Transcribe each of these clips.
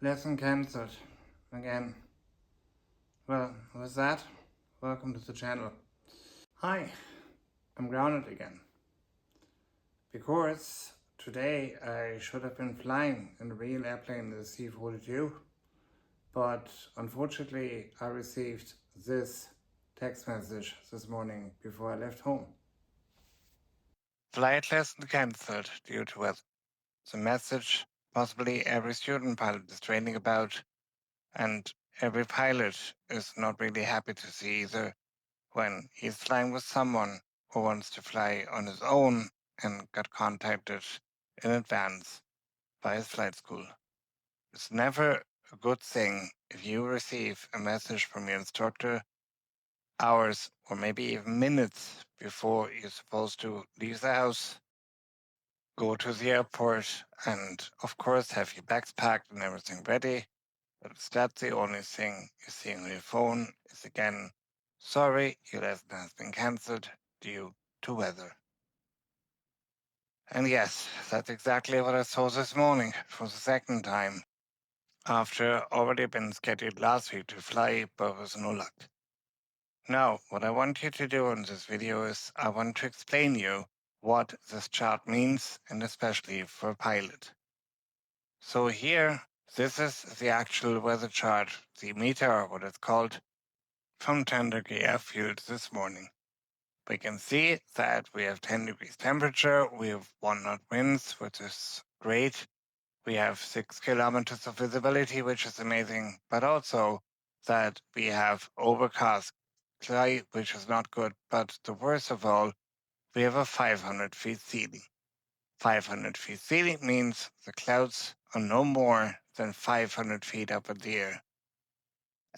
Lesson cancelled. Again. Well, with that, welcome to the channel. Hi, I'm grounded again. Because today I should have been flying in a real airplane, the C-42, but unfortunately I received this text message this morning before I left home. Flight lesson cancelled due to weather. The message possibly every student pilot is training about, and every pilot is not really happy to see either when he's flying with someone who wants to fly on his own and got contacted in advance by his flight school. It's never a good thing if you receive a message from your instructor hours or maybe even minutes before you're supposed to leave the house, go to the airport, and of course have your bags packed and everything ready. But if that's the only thing you're seeing on your phone, is again, sorry, your lesson has been cancelled due to weather. And yes, that's exactly what I saw this morning for the second time, after already been scheduled last week to fly, but with no luck. Now, what I want you to do in this video is I want to explain you what this chart means, and especially for a pilot. So here, this is the actual weather chart, the METAR, what it's called, from 10 degree airfield this morning. We can see that we have 10 degrees temperature, we have 1 knot winds, which is great. We have 6 kilometers of visibility, which is amazing, but also that we have overcast sky, which is not good. But the worst of all, we have a 500 feet ceiling. 500 feet ceiling means the clouds are no more than 500 feet up in the air.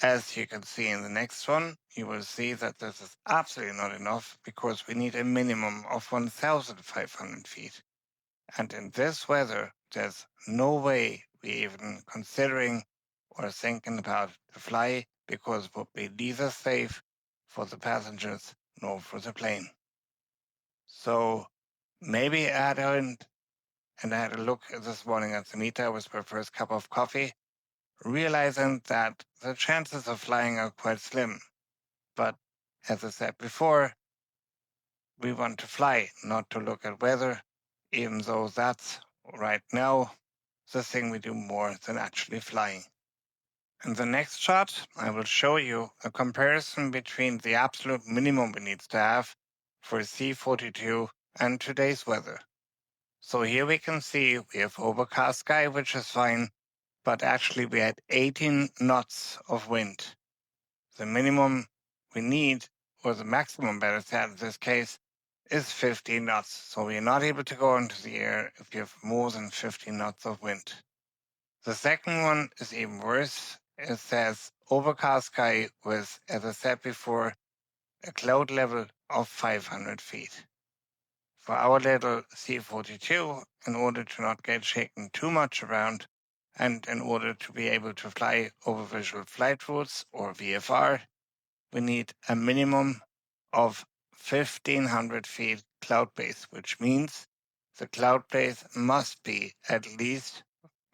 As you can see in the next one, you will see that this is absolutely not enough because we need a minimum of 1,500 feet. And in this weather, there's no way we even considering or thinking about to fly because it would be neither safe for the passengers nor for the plane. So maybe I had and I had a look this morning at the meter with my first cup of coffee, realizing that the chances of flying are quite slim. But as I said before, we want to fly, not to look at weather, even though that's right now the thing we do more than actually flying. In the next chart, I will show you a comparison between the absolute minimum we need to have for C-42 and today's weather. So here we can see we have overcast sky, which is fine, but actually we had 18 knots of wind. The minimum we need, or the maximum better said in this case, is 15 knots. So we are not able to go into the air if you have more than 15 knots of wind. The second one is even worse. It says overcast sky with, as I said before, a cloud level of 500 feet. For our little C-42, in order to not get shaken too much around, and in order to be able to fly over visual flight routes, or VFR, we need a minimum of 1,500 feet cloud base, which means the cloud base must be at least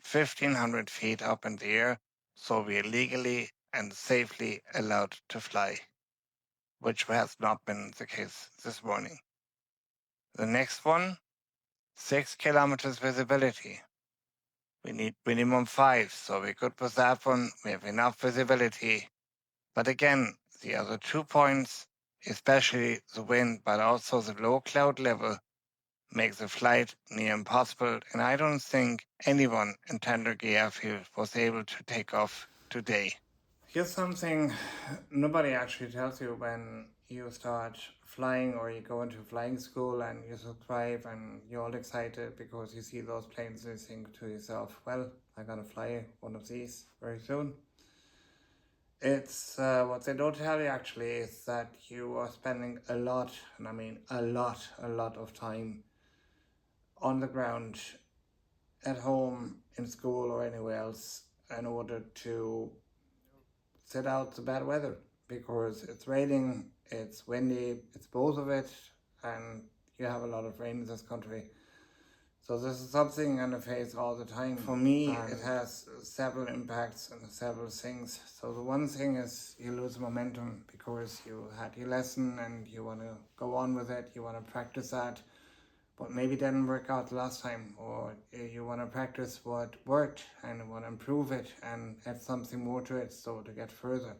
1,500 feet up in the air, so we are legally and safely allowed to fly, which has not been the case this morning. The next one, 6 kilometers visibility. We need minimum 5, so we could with that one, we have enough visibility. But again, the other 2 points, especially the wind, but also the low cloud level, make the flight near impossible, and I don't think anyone in 10 degree airfield was able to take off today. Here's something nobody actually tells you when you start flying or you go into flying school and you subscribe and you're all excited because you see those planes and you think to yourself, well, I'm gonna fly one of these very soon. It's what they don't tell you actually is that you are spending a lot, and I mean a lot of time on the ground, at home, in school or anywhere else in order to sit out the bad weather, because it's raining, it's windy, it's both of it, and you have a lot of rain in this country. So this is something I'm gonna face all the time. For me, it has several impacts and several things. So the one thing is you lose momentum because you had your lesson and you want to go on with it, you want to practice that, but maybe it didn't work out last time, or you want to practice what worked and want to improve it and add something more to it so to get further.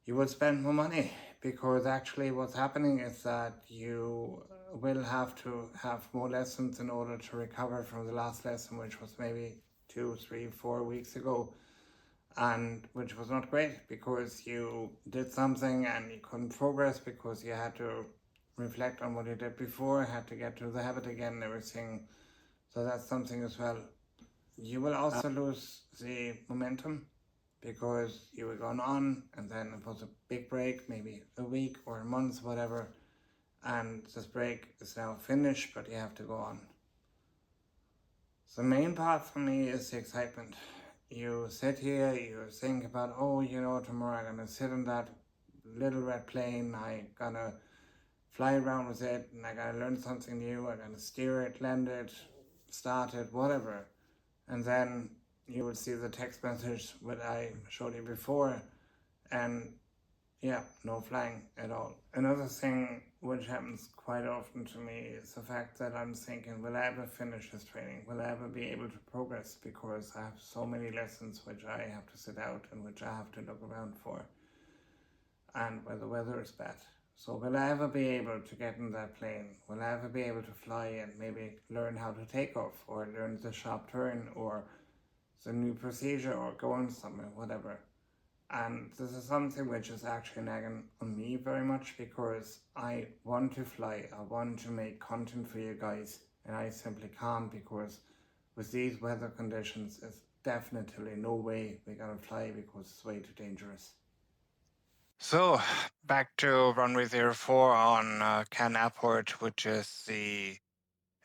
You will spend more money because actually what's happening is that you will have to have more lessons in order to recover from the last lesson, which was maybe 2, 3, 4 weeks ago, and which was not great because you did something and you couldn't progress because you had to reflect on what you did before, had to get to the habit again and everything. So that's something as well. You will also lose the momentum because you were going on and then it was a big break, maybe a week or a month, whatever, and this break is now finished, but you have to go on. The main part for me is the excitement. You sit here, you think about, oh, tomorrow I'm gonna sit in that little red plane, I'm gonna fly around with it, and I gotta learn something new, I'm gonna steer it, land it, start it, whatever. And then you will see the text message that I showed you before, and yeah, no flying at all. Another thing which happens quite often to me is the fact that I'm thinking, will I ever finish this training? Will I ever be able to progress? Because I have so many lessons which I have to sit out and which I have to look around for, and where the weather is bad. So will I ever be able to get in that plane? Will I ever be able to fly and maybe learn how to take off or learn the sharp turn or the new procedure or go on somewhere, whatever? And this is something which is actually nagging on me very much because I want to fly, I want to make content for you guys, and I simply can't because with these weather conditions, it's definitely no way we're gonna fly because it's way too dangerous. So, back to runway 04 on Cannes Airport, which is the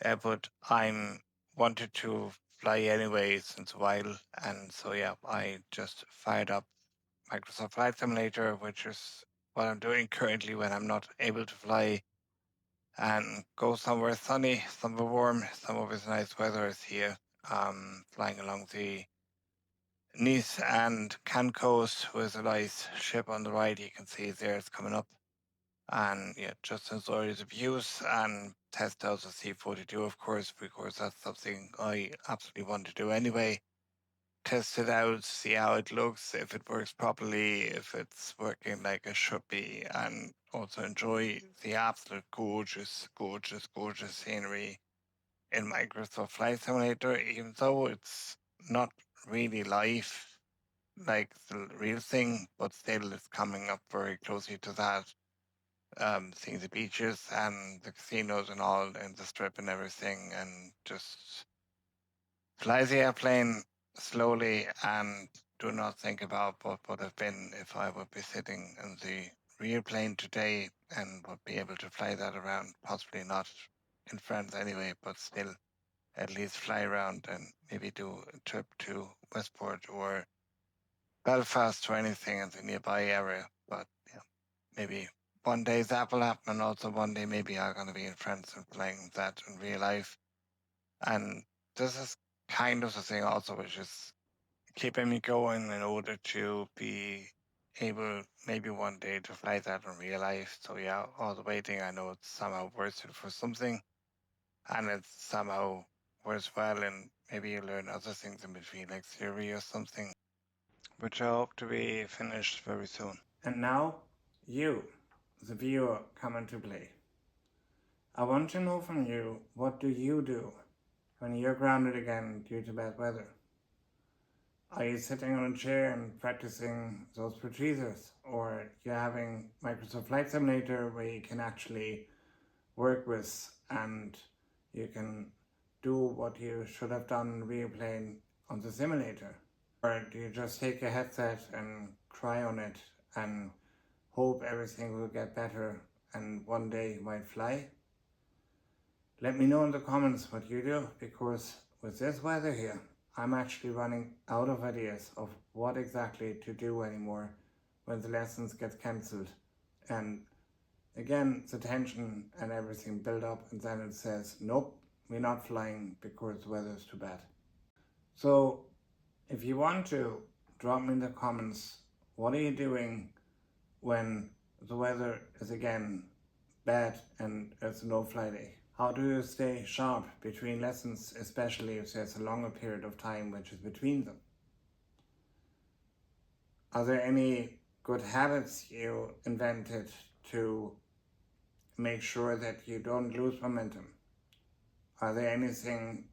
airport I'm wanted to fly anyway since a while. And so, yeah, I just fired up Microsoft Flight Simulator, which is what I'm doing currently when I'm not able to fly, and go somewhere sunny, somewhere warm, somewhere with nice weather is here. Flying along the Nice and Cannes coast with a nice ship on the right. You can see there it's coming up. And yeah, just enjoy the views and test out the C-42, of course, because that's something I absolutely want to do anyway. Test it out, see how it looks, if it works properly, if it's working like it should be, and also enjoy the absolute gorgeous, gorgeous, gorgeous scenery in Microsoft Flight Simulator, even though it's not really live like the real thing, but still it's coming up very closely to that. Seeing the beaches and the casinos and all, and the strip and everything, and just fly the airplane slowly and do not think about what would have been if I would be sitting in the real plane today and would be able to fly that around. Possibly not in France anyway, but still at least fly around and maybe do a trip to Westport or Belfast or anything in the nearby area. But yeah, maybe one day that will happen, and also one day maybe I'm going to be in France and playing that in real life. And this is kind of the thing also, which is keeping me going in order to be able maybe one day to fly that in real life. So yeah, all the waiting, I know it's somehow worth it for something, and it's somehow worthwhile, and maybe you learn other things in between, like theory or something, which I hope to be finished very soon. And now, you, the viewer, come into play. I want to know from you, what do you do when you're grounded again due to bad weather? Are you sitting on a chair and practicing those procedures? Or you're having Microsoft Flight Simulator where you can actually work with and you can do what you should have done in real plane on the simulator? Or do you just take a headset and cry on it and hope everything will get better and one day you might fly? Let me know in the comments what you do, because with this weather here, I'm actually running out of ideas of what exactly to do anymore when the lessons get cancelled. And again, the tension and everything build up, and then it says, nope, we're not flying because the weather is too bad. So if you want to, drop me in the comments, what are you doing when the weather is again bad and it's a no-fly day? How do you stay sharp between lessons, especially if there's a longer period of time which is between them? Are there any good habits you invented to make sure that you don't lose momentum? Are there anything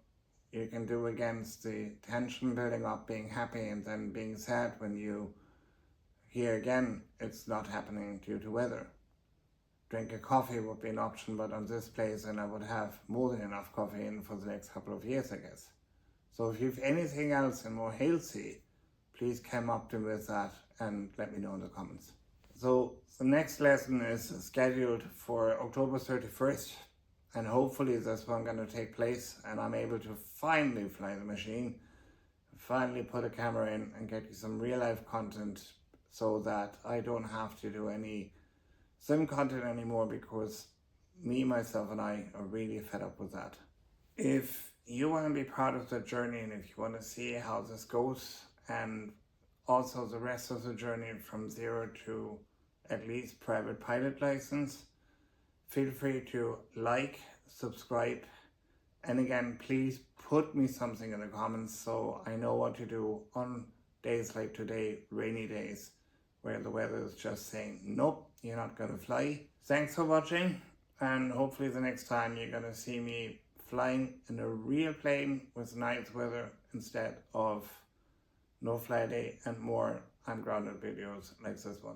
you can do against the tension building up, being happy and then being sad when you hear again it's not happening due to weather? Drink a coffee would be an option, but on this place then I would have more than enough coffee in for the next couple of years, I guess. So if you have anything else and more healthy, please come up to me with that and let me know in the comments. So the next lesson is scheduled for October 31st, and hopefully this one going to take place and I'm able to finally fly the machine, finally put a camera in and get you some real life content so that I don't have to do any sim content anymore, because me, myself and I are really fed up with that. If you want to be part of the journey and if you want to see how this goes and also the rest of the journey from zero to at least private pilot license, feel free to like, subscribe, and again, please put me something in the comments so I know what to do on days like today, rainy days, where the weather is just saying, nope, you're not going to fly. Thanks for watching, and hopefully the next time you're going to see me flying in a real plane with nice weather instead of no fly day and more ungrounded videos like this one.